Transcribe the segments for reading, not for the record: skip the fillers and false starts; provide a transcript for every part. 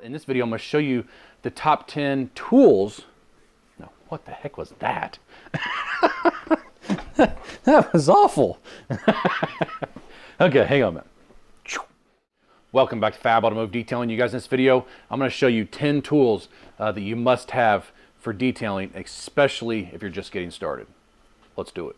In this video, I'm going to show you the top 10 tools. No, what the heck was that? That was awful. Okay, hang on a minute. Welcome back to Fab Automotive Detailing. You guys, in this video, I'm going to show you 10 tools that you must have for detailing, especially if you're just getting started. Let's do it.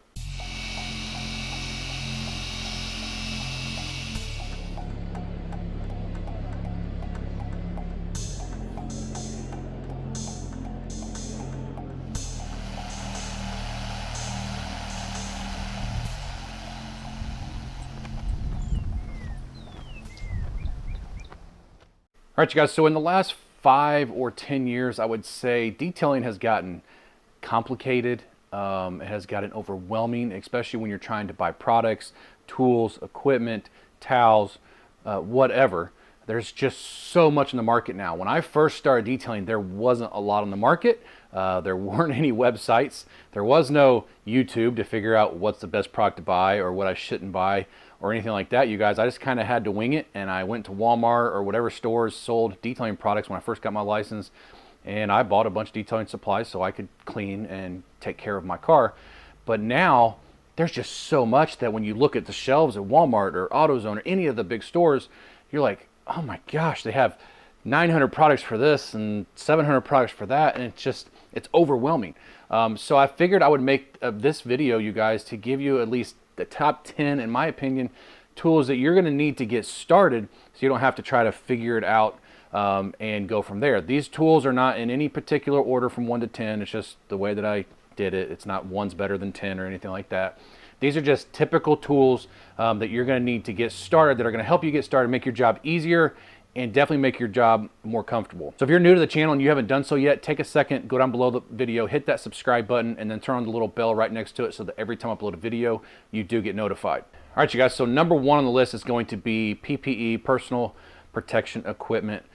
All right, you guys, so in the last 5 or 10 years, I would say detailing has gotten complicated. It has gotten overwhelming, especially when you're trying to buy products, tools, equipment, towels, whatever. There's just so much in the market now. When I first started detailing, there wasn't a lot on the market. There weren't any websites. There was no YouTube to figure out what's the best product to buy or what I shouldn't buy or anything like that, you guys. I just kind of had to wing it, and I went to Walmart or whatever stores sold detailing products when I first got my license, and I bought a bunch of detailing supplies so I could clean and take care of my car. But now there's just so much that when you look at the shelves at Walmart or AutoZone or any of the big stores, you're like, oh my gosh, they have 900 products for this and 700 products for that, and it's overwhelming. So I figured I would make this video, you guys, to give you at least the top 10, in my opinion, tools that you're going to need to get started so you don't have to try to figure it out and go from there. These tools are not in any particular order from 1 to 10. It's just the way that I did it. It's not one's better than 10 or anything like that. These are just typical tools that you're going to need to get started, that are going to help you get started, make your job easier, and definitely make your job more comfortable. So if you're new to the channel and you haven't done so yet, take a second, go down below the video, hit that subscribe button, and then turn on the little bell right next to it so that every time I upload a video, you do get notified. All right, you guys, so number 1 on the list is going to be PPE, personal protection equipment,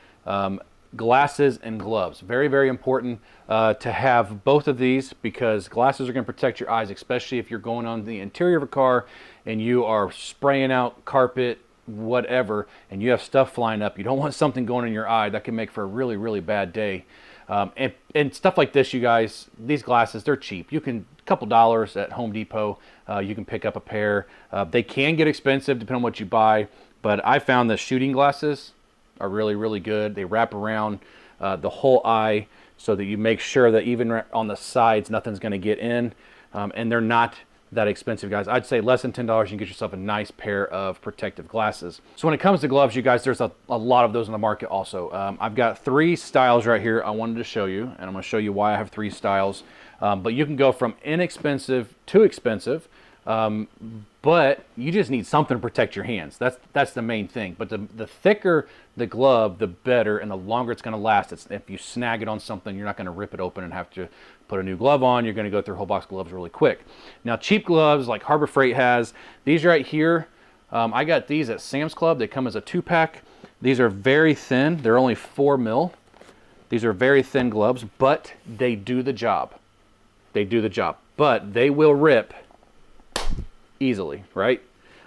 glasses and gloves. Very, very important to have both of these, because glasses are going to protect your eyes, especially if you're going on the interior of a car and you are spraying out carpet, whatever, and you have stuff flying up. You don't want something going in your eye. That can make for a really, really bad day. And stuff like this, you guys, these glasses, they're cheap. You can, a couple dollars at Home Depot, you can pick up a pair. They can get expensive depending on what you buy, but I found the shooting glasses are really, really good. They wrap around the whole eye so that you make sure that even on the sides, nothing's going to get in, and they're not that expensive, guys. I'd say less than $10, you can get yourself a nice pair of protective glasses. So when it comes to gloves, you guys, there's a lot of those in the market also. I've got 3 styles right here I wanted to show you, and I'm going to show you why I have 3 styles. But you can go from inexpensive to expensive, but you just need something to protect your hands. That's the main thing. But the thicker the glove, the better, and the longer it's going to last. If you snag it on something, you're not going to rip it open and have to put a new glove on. You're going to go through a whole box of gloves really quick. Now, cheap gloves like Harbor Freight has, these right here, I got these at Sam's Club. They come as a 2-pack. These are very thin. They're only 4 mil. These are very thin gloves, but they do the job. They do the job, but they will rip easily, right?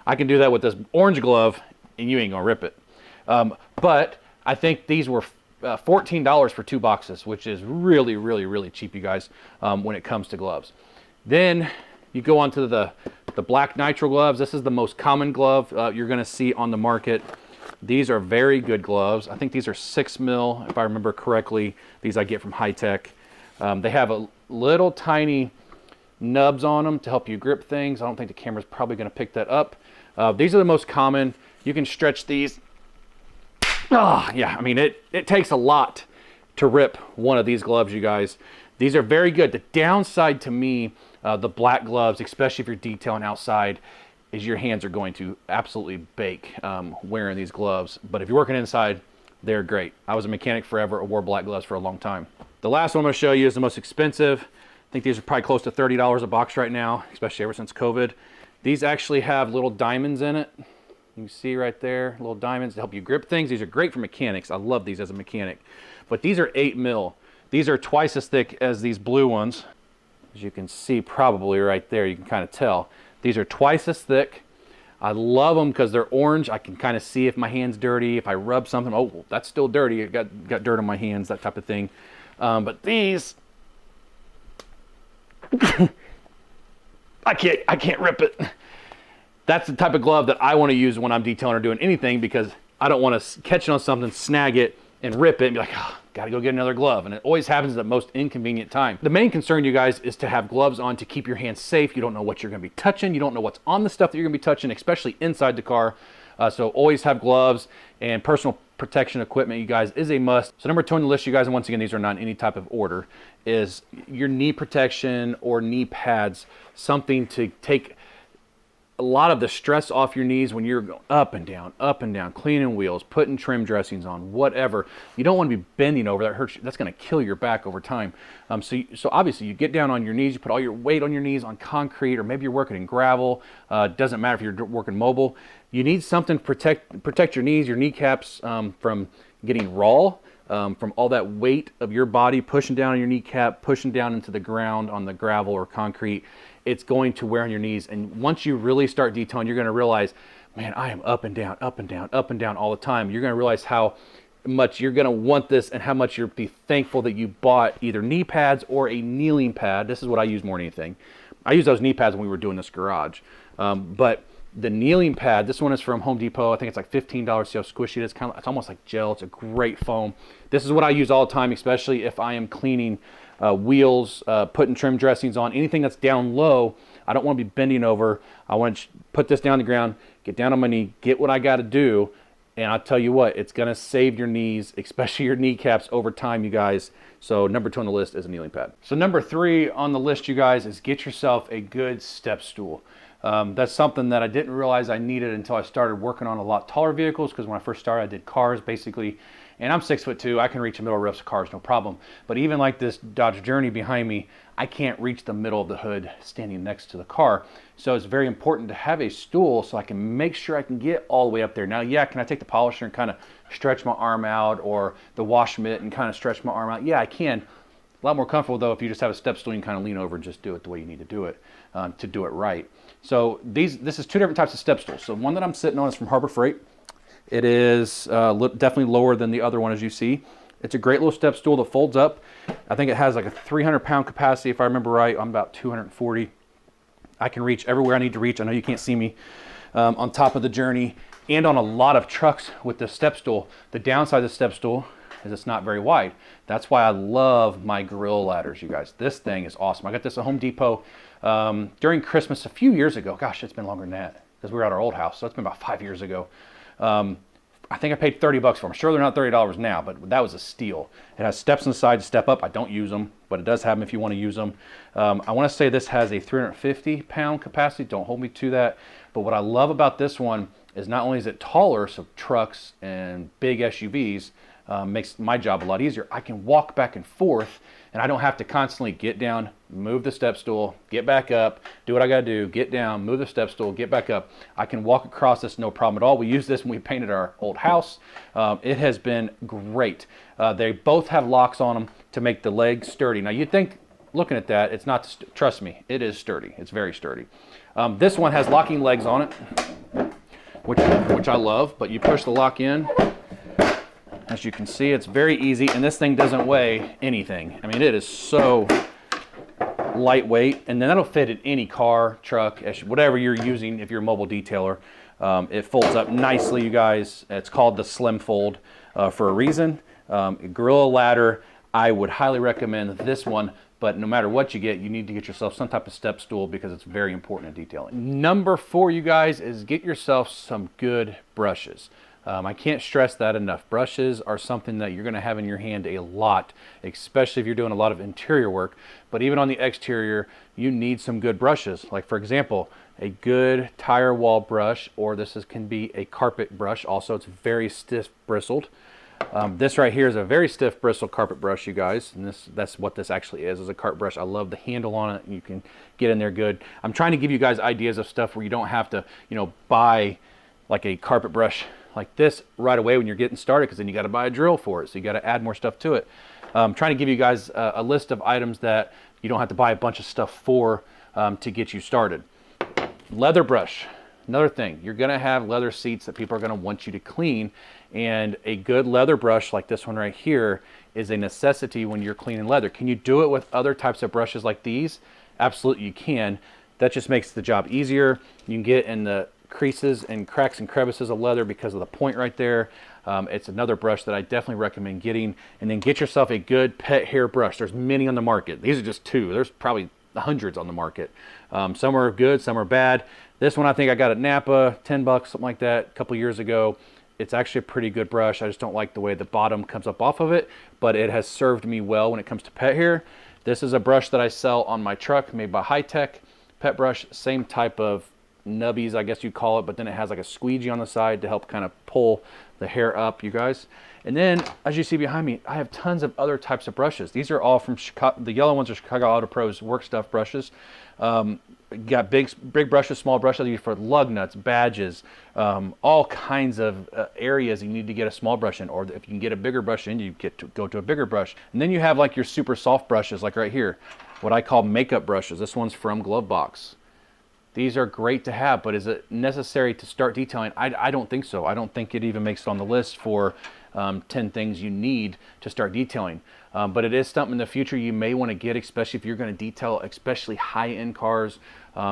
I can do that with this orange glove and you ain't gonna rip it. But I think these were $14 for 2 boxes, which is really, really, really cheap, you guys, when it comes to gloves. Then you go on to the black nitro gloves. This is the most common glove you're gonna see on the market. These are very good gloves. I think these are 6 mil, if I remember correctly. These I get from High Tech. They have a little tiny nubs on them to help you grip things. I don't think the camera's probably going to pick that up. These are the most common. You can stretch these. Yeah, I mean, it takes a lot to rip one of these gloves, you guys. These are very good. The downside to me, the black gloves, especially if you're detailing outside, is your hands are going to absolutely bake wearing these gloves. But if you're working inside, they're great. I was a mechanic forever. I wore black gloves for a long time. The last one I'm going to show you is the most expensive. I think these are probably close to $30 a box right now, especially ever since COVID. These actually have little diamonds in it. You can see right there, little diamonds to help you grip things. These are great for mechanics. I love these as a mechanic. But these are 8 mil. These are twice as thick as these blue ones. As you can see probably right there, you can kind of tell. These are twice as thick. I love them because they're orange. I can kind of see if my hand's dirty. If I rub something, oh, well, that's still dirty. It got dirt on my hands, that type of thing. But these, I can't rip it. That's the type of glove that I want to use when I'm detailing or doing anything, because I don't want to catch it on something, snag it, and rip it and be like, oh, gotta go get another glove. And it always happens at the most inconvenient time. The main concern, you guys, is to have gloves on to keep your hands safe. You don't know what you're gonna be touching. You don't know what's on the stuff that you're gonna be touching, especially inside the car. So always have gloves, and personal protection equipment, you guys, is a must. So number 2 on the list, you guys, and once again, these are not in any type of order, is your knee protection or knee pads, something to take a lot of the stress off your knees when you're going up and down, cleaning wheels, putting trim dressings on, whatever. You don't want to be bending over. That hurts you. That's going to kill your back over time. So obviously you get down on your knees, you put all your weight on your knees on concrete, or maybe you're working in gravel. Doesn't matter if you're working mobile. You need something to protect your knees, your kneecaps from getting raw, from all that weight of your body pushing down on your kneecap, pushing down into the ground on the gravel or concrete. It's going to wear on your knees. And once you really start detailing, you're going to realize, man, I am up and down, up and down, up and down all the time. You're going to realize how much you're going to want this, and how much you'll be thankful that you bought either knee pads or a kneeling pad. This is what I use more than anything. I use those knee pads when we were doing this garage. But the kneeling pad, this one is from Home Depot. I think it's like $15. See how squishy it is? It's almost like gel. It's a great foam. This is what I use all the time, especially if I am cleaning wheels, putting trim dressings on, anything that's down low. I don't want to be bending over. I want to put this down the ground, get down on my knee, get what I got to do. And I'll tell you what, it's going to save your knees, especially your kneecaps, over time, you guys. So number 2 on the list is a kneeling pad. So number 3 on the list, you guys, is get yourself a good step stool. That's something that I didn't realize I needed until I started working on a lot taller vehicles, because when I first started, I did cars basically. And I'm 6'2", I can reach the middle roofs of cars, no problem. But even like this Dodge Journey behind me, I can't reach the middle of the hood standing next to the car. So it's very important to have a stool so I can make sure I can get all the way up there. Now, yeah, can I take the polisher and kind of stretch my arm out, or the wash mitt and kind of stretch my arm out? Yeah, I can. A lot more comfortable though if you just have a step stool, you can kind of lean over and just do it the way you need to do it right. So this is 2 different types of step stools. So one that I'm sitting on is from Harbor Freight. It is definitely lower than the other one, as you see. It's a great little step stool that folds up. I think it has like a 300-pound capacity, if I remember right. I'm about 240. I can reach everywhere I need to reach. I know you can't see me on top of the Journey and on a lot of trucks with the step stool. The downside of the step stool is it's not very wide. That's why I love my Gorilla ladders, you guys. This thing is awesome. I got this at Home Depot during Christmas a few years ago. Gosh, it's been longer than that, because we were at our old house, so it's been about 5 years ago. I think I paid $30 for them. Sure, they're not $30 now, but that was a steal. It has steps on the side to step up. I don't use them, but it does have them if you want to use them. I want to say this has a 350-pound capacity. Don't hold me to that. But what I love about this one is not only is it taller, so trucks and big SUVs, makes my job a lot easier. I can walk back and forth, and I don't have to constantly get down, move the step stool, get back up, do what I gotta do, get down, move the step stool, get back up. I can walk across this no problem at all. We used this when we painted our old house. It has been great. They both have locks on them to make the legs sturdy. Now you'd think, looking at that, it's not, trust me, it is sturdy. It's very sturdy. This one has locking legs on it, which I love, but you push the lock in. As you can see, it's very easy, and this thing doesn't weigh anything. I mean, it is so lightweight, and then that'll fit in any car, truck, whatever you're using if you're a mobile detailer. It folds up nicely, you guys. It's called the Slim Fold for a reason. Gorilla ladder, I would highly recommend this one, but no matter what you get, you need to get yourself some type of step stool, because it's very important in detailing. Number 4, you guys, is get yourself some good brushes. I can't stress that enough. Brushes are something that you're going to have in your hand a lot, especially if you're doing a lot of interior work. But even on the exterior, you need some good brushes. Like, for example, a good tire wall brush, or can be a carpet brush. Also, it's very stiff bristled. This right here is a very stiff bristled carpet brush, you guys, and that's what this actually is a carpet brush. I love the handle on it. You can get in there good. I'm trying to give you guys ideas of stuff where you don't have to, buy like a carpet brush like this right away when you're getting started, because then you got to buy a drill for it, so you got to add more stuff to it. I'm trying to give you guys a list of items that you don't have to buy a bunch of stuff for to get you started. Leather brush. Another thing, you're gonna have leather seats that people are gonna want you to clean, and a good leather brush like this one right here is a necessity when you're cleaning leather. Can you do it with other types of brushes like these? Absolutely you can. That just makes the job easier. You can get in the creases and cracks and crevices of leather because of the point right there. It's another brush that I definitely recommend getting. And then get yourself a good pet hair brush. There's many on the market. These are just two. There's probably hundreds on the market. Some are good, some are bad. This one I think I got at Napa, 10 bucks, something like that, a couple years ago. It's actually a pretty good brush. I just don't like the way the bottom comes up off of it, but it has served me well when it comes to pet hair. This is a brush that I sell on my truck, made by Hi-Tech Pet Brush. Same type of nubbies, I guess you'd call it, but then it has like a squeegee on the side to help kind of pull the hair up, you guys. And then, as you see behind me, I have tons of other types of brushes. These are all from Chicago. The yellow ones are Chicago Auto Pros Work Stuff brushes. Got big brushes, small brushes used for lug nuts, badges, all kinds of areas you need to get a small brush in, or if you can get a bigger brush in, you get to go to a bigger brush. And then you have like your super soft brushes, like right here, what I call makeup brushes. This one's from Glovebox. These are great to have, but is it necessary to start detailing? I don't think so. I don't think it even makes it on the list for 10 things you need to start detailing. But it is something in the future you may want to get, especially if you're going to detail, especially high-end cars,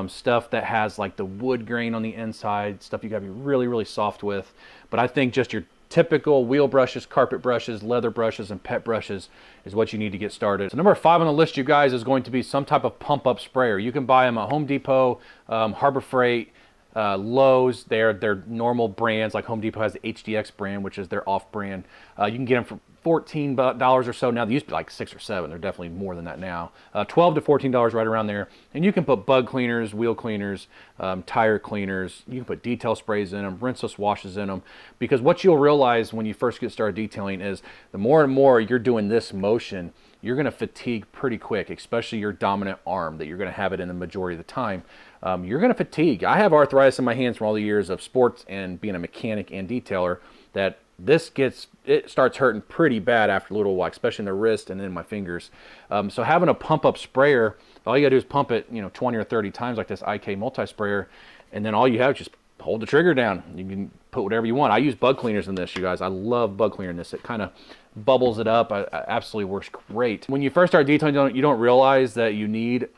stuff that has like the wood grain on the inside, stuff you got to be really, really soft with. But I think just your typical wheel brushes, carpet brushes, leather brushes, and pet brushes is what you need to get started. So number 5 on the list, you guys, is going to be some type of pump-up sprayer. You can buy them at Home Depot, Harbor Freight, Lowe's. They're normal brands. Like Home Depot has the HDX brand, which is their off brand. You can get them for $14 or so now. They used to be like 6 or 7. They're definitely more than that now. $12 to $14 right around there. And you can put bug cleaners, wheel cleaners, tire cleaners. You can put detail sprays in them, rinseless washes in them. Because what you'll realize when you first get started detailing is the more and more you're doing this motion, you're going to fatigue pretty quick, especially your dominant arm that you're going to have it in the majority of the time. You're going to fatigue. I have arthritis in my hands from all the years of sports and being a mechanic and detailer, that it starts hurting pretty bad after a little while, especially in the wrist and in my fingers. So having a pump-up sprayer, all you gotta do is pump it, 20 or 30 times like this IK multi-sprayer, and then all you have is just hold the trigger down. You can put whatever you want. I use bug cleaners in this, you guys. I love bug cleaner in this. It kind of bubbles it up. It absolutely works great. When you first start detailing, you don't realize that you need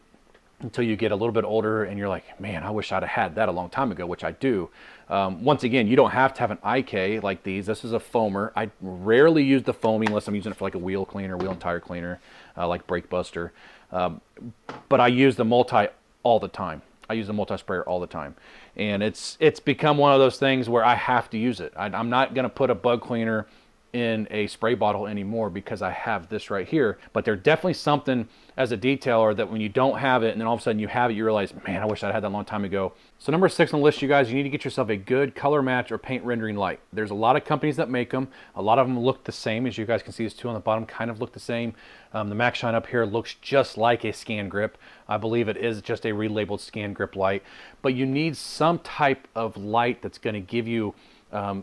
until you get a little bit older and you're like, man, I wish I'd have had that a long time ago, which I do. Once again, you don't have to have an IK like these. This is a foamer. I rarely use the foaming unless I'm using it for like a wheel cleaner, wheel and tire cleaner, like Brake Buster. But I use the multi all the time. I use the multi-sprayer all the time. And it's become one of those things where I have to use it. I'm not gonna put a bug cleaner in a spray bottle anymore because I have this right here. But there's definitely something as a detailer that when you don't have it and then all of a sudden you have it, you realize, man, I wish I had that a long time ago. So number 6 on the list, you guys, you need to get yourself a good color match or paint rendering light. There's a lot of companies that make them. A lot of them look the same. As you guys can see, these two on the bottom kind of look the same. The Max Shine up here looks just like a Scan Grip. I believe it is just a relabeled Scan Grip light. But you need some type of light that's going to give you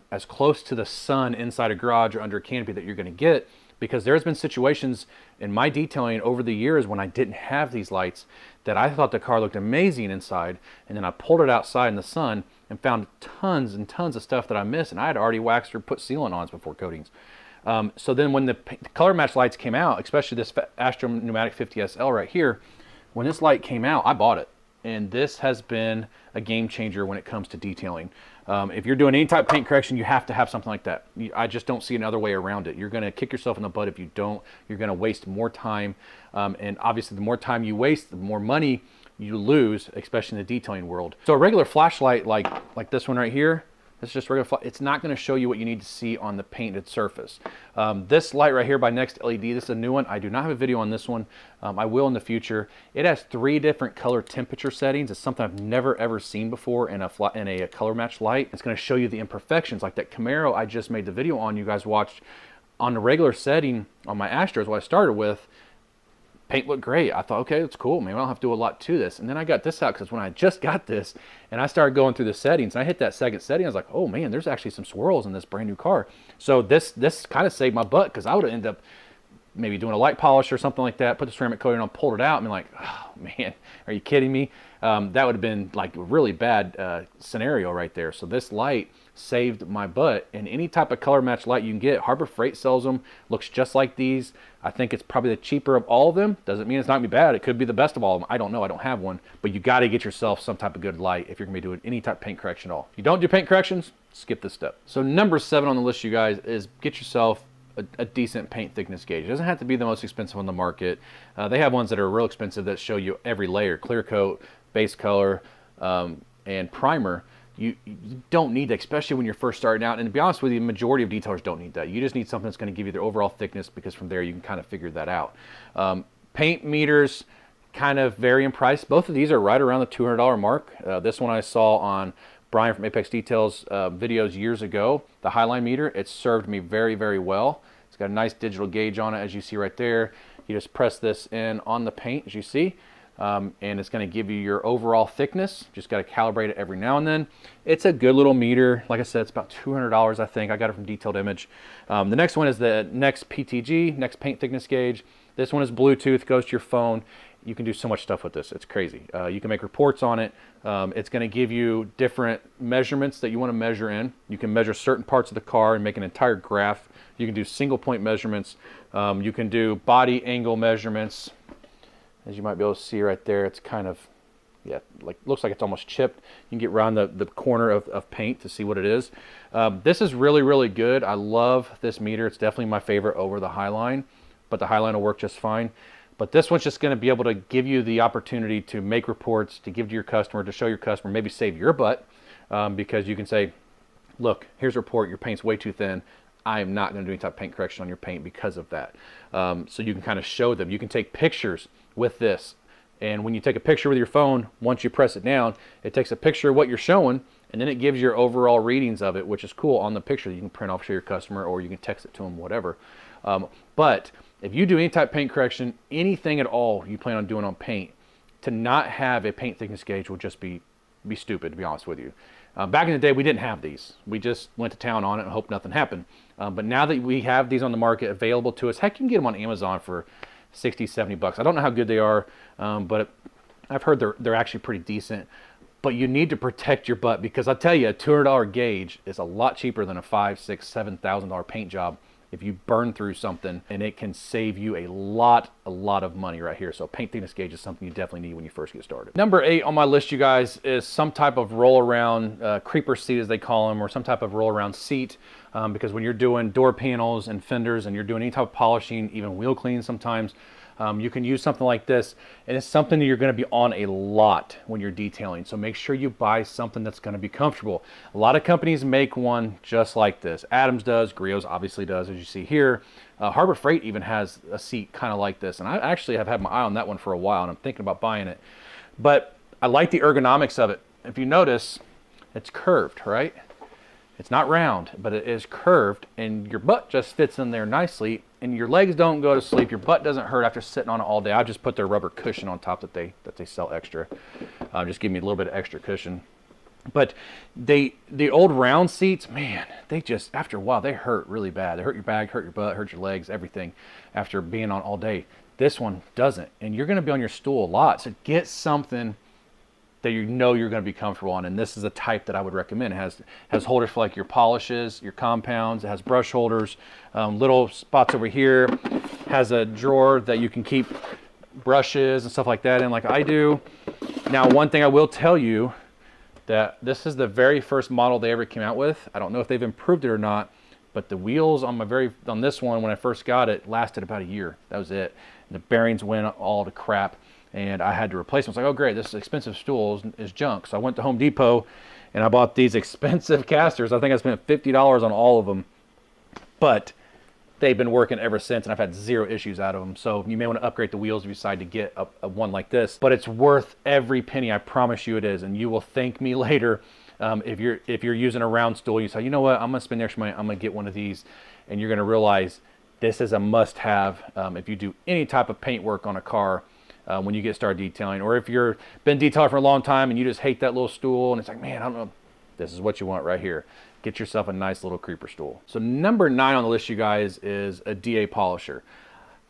as close to the sun inside a garage or under a canopy that you're going to get, because there's been situations in my detailing over the years when I didn't have these lights that I thought the car looked amazing inside, and then I pulled it outside in the sun and found tons and tons of stuff that I missed, and I had already waxed or put sealant on before coatings. So then when the color match lights came out, especially this Astro Pneumatic 50 SL right here, when this light came out, I bought it. And this has been a game changer when it comes to detailing. If you're doing any type of paint correction, you have to have something like that. I just don't see another way around it. You're going to kick yourself in the butt if you don't. You're going to waste more time. And obviously, the more time you waste, the more money you lose, especially in the detailing world. So a regular flashlight like this one right here, this is just regular it's not going to show you what you need to see on the painted surface. This light right here by Next LED, this is a new one. I do not have a video on this one. I will in the future. It has 3 different color temperature settings. It's something I've never ever seen before in a color match light. It's going to show you the imperfections, like that Camaro I just made the video on. You guys watched on the regular setting on my Astros, what I started with. Paint looked great. I thought, okay, that's cool. Maybe I don't have to do a lot to this. And then I got this out because when I just got this and I started going through the settings, and I hit that second setting, I was like, oh man, there's actually some swirls in this brand new car. So this kind of saved my butt, because I would have ended up maybe doing a light polish or something like that, put the ceramic coating on, pulled it out, and be like, oh man, are you kidding me? That would have been like a really bad scenario right there. So this light saved my butt. And any type of color match light you can get, Harbor Freight sells them, looks just like these. I think it's probably the cheaper of all of them. Doesn't mean it's not gonna be bad. It could be the best of all of them. I don't know, I don't have one. But you gotta get yourself some type of good light if you're gonna be doing any type of paint correction at all. If you don't do paint corrections, skip this step. So number 7 on the list, you guys, is get yourself a decent paint thickness gauge. It doesn't have to be the most expensive on the market. They have ones that are real expensive that show you every layer, clear coat, base color, and primer. You don't need that, especially when you're first starting out. And to be honest with you, the majority of detailers don't need that. You just need something that's going to give you the overall thickness, because from there you can kind of figure that out. Paint meters kind of vary in price. Both of these are right around the $200 mark. This one I saw on Brian from Apex Details videos years ago, the Highline meter. It served me very, very well. It's got a nice digital gauge on it, as you see right there. You just press this in on the paint, as you see. And it's going to give you your overall thickness. Just got to calibrate it every now and then. It's a good little meter. Like I said, it's about $200, I think. I got it from Detailed Image. The next one is the Next PTG, Next Paint Thickness Gauge. This one is Bluetooth, goes to your phone. You can do so much stuff with this. It's crazy. You can make reports on it. It's going to give you different measurements that you want to measure in. You can measure certain parts of the car and make an entire graph. You can do single point measurements. You can do body angle measurements. As you might be able to see right there, it's kind of, yeah, like looks like it's almost chipped. You can get around the corner of paint to see what it is. This is really, really good. I love this meter. It's definitely my favorite over the Highline, but the Highline will work just fine. But this one's just going to be able to give you the opportunity to make reports, to give to your customer, to show your customer, maybe save your butt, because you can say, look, here's a report, your paint's way too thin. I am not going to do any type of paint correction on your paint because of that. So you can kind of show them. You can take pictures with this. And when you take a picture with your phone, once you press it down, it takes a picture of what you're showing, and then it gives your overall readings of it, which is cool on the picture that you can print off, show your customer, or you can text it to them, whatever. But if you do any type of paint correction, anything at all you plan on doing on paint, to not have a paint thickness gauge will just be stupid, to be honest with you. Back in the day, we didn't have these. We just went to town on it and hoped nothing happened. But now that we have these on the market available to us, heck, you can get them on Amazon for 60, 70 bucks. I don't know how good they are, but I've heard they're actually pretty decent. But you need to protect your butt, because I tell you, a $200 gauge is a lot cheaper than a $5,000, $6,000, $7,000 paint job if you burn through something, and it can save you a lot of money right here. So paint thickness gauge is something you definitely need when you first get started. Number 8 on my list, you guys, is some type of roll around creeper seat, as they call them, or some type of roll around seat, because when you're doing door panels and fenders and you're doing any type of polishing, even wheel cleaning sometimes, you can use something like this, and it's something that you're going to be on a lot when you're detailing. So make sure you buy something that's going to be comfortable. A lot of companies make one just like this. Adams does, Griot's obviously does, as you see here. Harbor Freight even has a seat kind of like this, and I actually have had my eye on that one for a while, and I'm thinking about buying it. But I like the ergonomics of it. If you notice, it's curved, right? It's not round, but it is curved, and your butt just fits in there nicely, and your legs don't go to sleep. Your butt doesn't hurt after sitting on it all day. I just put their rubber cushion on top that they sell extra. Just give me a little bit of extra cushion. But the old round seats, man, they just, after a while, they hurt really bad. They hurt your back, hurt your butt, hurt your legs, everything after being on all day. This one doesn't, and you're going to be on your stool a lot. So get something that you know you're going to be comfortable on, and this is a type that I would recommend. It has holders for like your polishes, your compounds. It has brush holders, little spots over here. Has a drawer that you can keep brushes and stuff like that in, like I do. Now, one thing I will tell you, that this is the very first model they ever came out with. I don't know if they've improved it or not, but the wheels on this one, when I first got it, lasted about a year. That was it. And the bearings went all to crap, and I had to replace them. I was like, oh great, this expensive stool is junk. So I went to Home Depot and I bought these expensive casters. I think I spent $50 on all of them, but they've been working ever since, and I've had zero issues out of them. So you may want to upgrade the wheels if you decide to get a one like this, but it's worth every penny. I promise you it is, and you will thank me later. If you're using a round stool, you say, you know what, I'm gonna spend extra money, I'm gonna get one of these, and you're gonna realize this is a must-have if you do any type of paint work on a car when you get started detailing, or if you're been detailing for a long time and you just hate that little stool, and it's like, man, I don't know, this is what you want right here. Get yourself a nice little creeper stool. So number 9 on the list, you guys, is a DA polisher.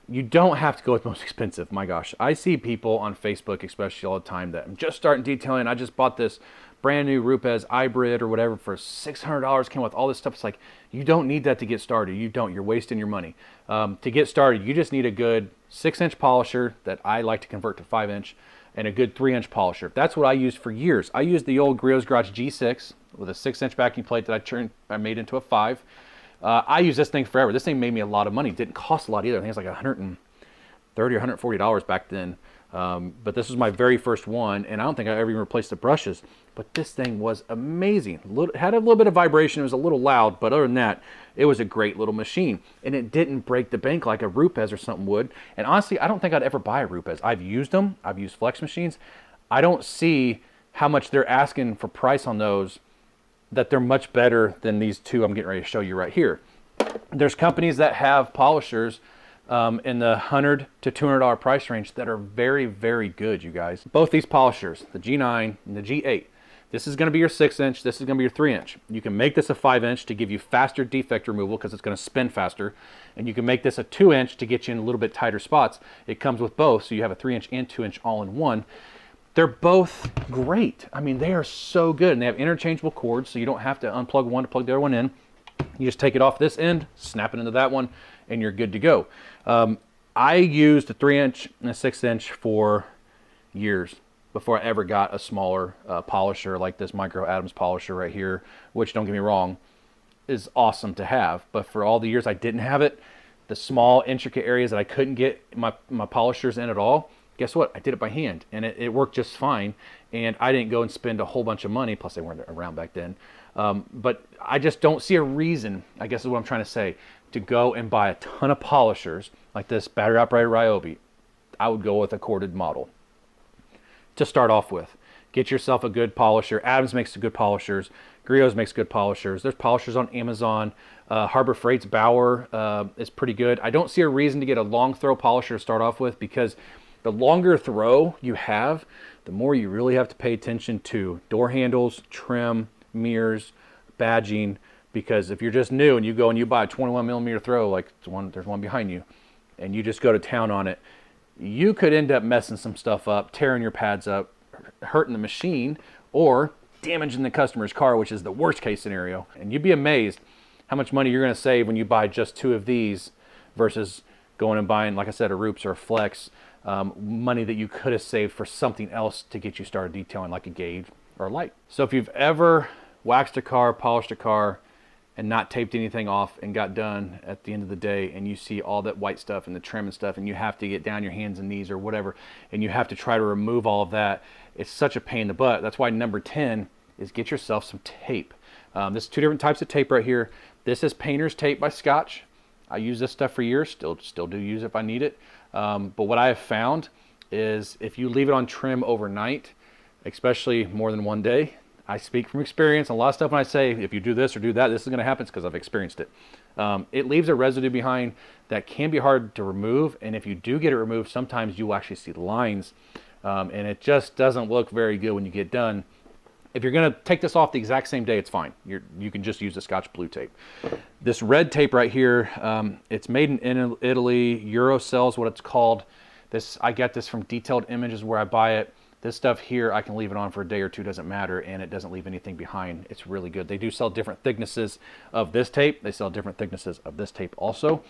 You don't have to go with most expensive. My gosh, I see people on Facebook, especially all the time, that I'm just starting detailing. I just bought this brand new Rupes hybrid or whatever for $600. Came with all this stuff. It's like, you don't need that to get started. You don't. You're wasting your money. To get started, you just need a good 6-inch polisher that I like to convert to 5-inch, and a good 3-inch polisher. That's what I used for years. I used the old Griot's Garage G6 with a 6-inch backing plate that I made into a 5. I use this thing forever. This thing made me a lot of money. It didn't cost a lot either. I think it was like $130 or $140 back then. But this was my very first one, and I don't think I ever even replaced the brushes. But this thing was amazing. Had a little bit of vibration. It was a little loud, but other than that, it was a great little machine. And it didn't break the bank like a Rupes or something would. And honestly, I don't think I'd ever buy a Rupes. I've used them. I've used flex machines. I don't see how much they're asking for price on those, that they're much better than these two I'm getting ready to show you right here. There's companies that have polishers in the $100 to $200 price range that are very, very good, you guys. Both these polishers, the G9 and the G8, this is going to be your 6-inch, this is going to be your 3-inch. You can make this a 5-inch to give you faster defect removal because it's going to spin faster. And you can make this a 2-inch to get you in a little bit tighter spots. It comes with both, so you have a 3-inch and 2-inch all in one. They're both great. I mean, they are so good. And they have interchangeable cords, so you don't have to unplug one to plug the other one in. You just take it off this end, snap it into that one, and you're good to go. I used a 3-inch and a 6-inch for years before I ever got a smaller polisher like this Micro Atoms polisher right here, which, don't get me wrong, is awesome to have. But for all the years I didn't have it, the small intricate areas that I couldn't get my polishers in at all, guess what? I did it by hand, and it worked just fine. And I didn't go and spend a whole bunch of money, plus they weren't around back then. But I just don't see a reason, I guess is what I'm trying to say, to go and buy a ton of polishers like this battery operated Ryobi. I would go with a corded model to start off with. Get yourself a good polisher. Adams makes good polishers. Griot's makes good polishers. There's polishers on Amazon. Harbor Freight's Bauer is pretty good. I don't see a reason to get a long throw polisher to start off with, because the longer throw you have, the more you really have to pay attention to door handles, trim, mirrors, badging. Because if you're just new and you go and you buy a 21 millimeter throw, like there's one behind you, and you just go to town on it, you could end up messing some stuff up, tearing your pads up, hurting the machine, or damaging the customer's car, which is the worst case scenario. And you'd be amazed how much money you're going to save when you buy just 2 of these versus going and buying, like I said, a Rupes or a Flex. Money that you could have saved for something else to get you started detailing, like a gauge or a light. So if you've ever waxed a car, polished a car, and not taped anything off and got done at the end of the day, and you see all that white stuff and the trim and stuff, and you have to get down your hands and knees or whatever, and you have to try to remove all of that, it's such a pain in the butt. That's why number 10 is get yourself some tape. This is 2 different types of tape right here. This is painter's tape by Scotch. I use this stuff for years, still do use it if I need it. But what I have found is if you leave it on trim overnight, especially more than one day, I speak from experience. A lot of stuff when I say, if you do this or do that, this is going to happen, because I've experienced it. It leaves a residue behind that can be hard to remove. And if you do get it removed, sometimes you will actually see lines. And it just doesn't look very good when you get done. If you're going to take this off the exact same day, it's fine. You can just use the Scotch blue tape. This red tape right here, it's made in Italy. Eurocell is what it's called. I get this from Detailed Images where I buy it. This stuff here, I can leave it on for a day or two, doesn't matter, and it doesn't leave anything behind. It's really good. They do sell different thicknesses of this tape. They sell different thicknesses of this tape also.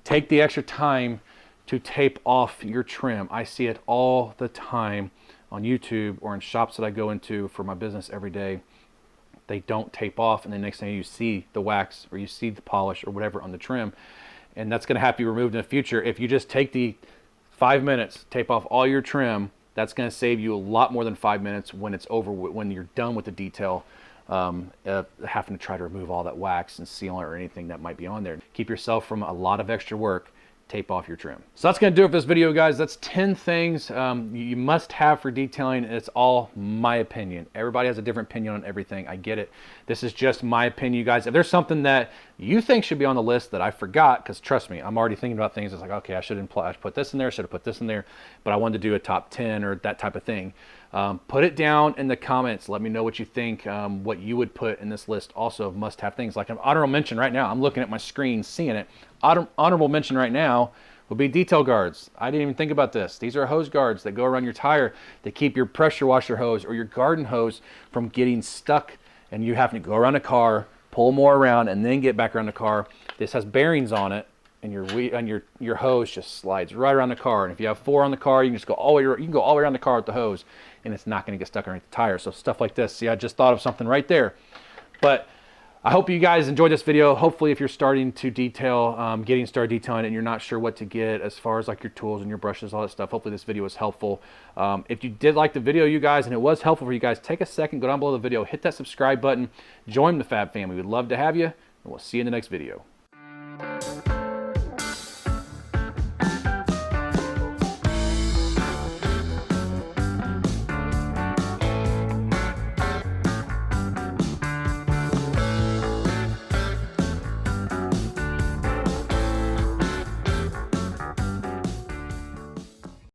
Take the extra time to tape off your trim. I see it all the time on YouTube or in shops that I go into for my business every day. They don't tape off, and the next thing you see the wax or you see the polish or whatever on the trim, and that's going to have to be removed in the future. If you just take the 5 minutes, tape off all your trim, that's going to save you a lot more than 5 minutes when it's over, when you're done with the detail, having to try to remove all that wax and sealant or anything that might be on there. Keep yourself from a lot of extra work. Tape off your trim. So that's going to do it for this video, guys. That's 10 things you must have for detailing. It's all my opinion. Everybody has a different opinion on everything. I get it. This is just my opinion, you guys. If there's something that you think should be on the list that I forgot, because trust me, I'm already thinking about things. It's like, okay, I should put this in there, should have put this in there, but I wanted to do a top 10 or that type of thing. Put it down in the comments. Let me know what you think, what you would put in this list also of must-have things. Like an honorable mention right now. I'm looking at my screen, seeing it. Honorable mention right now will be detail guards. I didn't even think about this. These are hose guards that go around your tire that keep your pressure washer hose or your garden hose from getting stuck and you having to go around the car, pull more around, and then get back around the car. This has bearings on it, and your hose just slides right around the car. And if you have 4 on the car, you can just go all the way. You can go all the way around the car with the hose, and it's not going to get stuck underneath the tire. So stuff like this. See, I just thought of something right there. But I hope you guys enjoyed this video. Hopefully, if you're starting to detail, getting started detailing, and you're not sure what to get as far as like your tools and your brushes, all that stuff, hopefully this video was helpful. If you did like the video, you guys, and it was helpful for you guys, take a second, go down below the video, hit that subscribe button, join the Fab family. We'd love to have you, and we'll see you in the next video.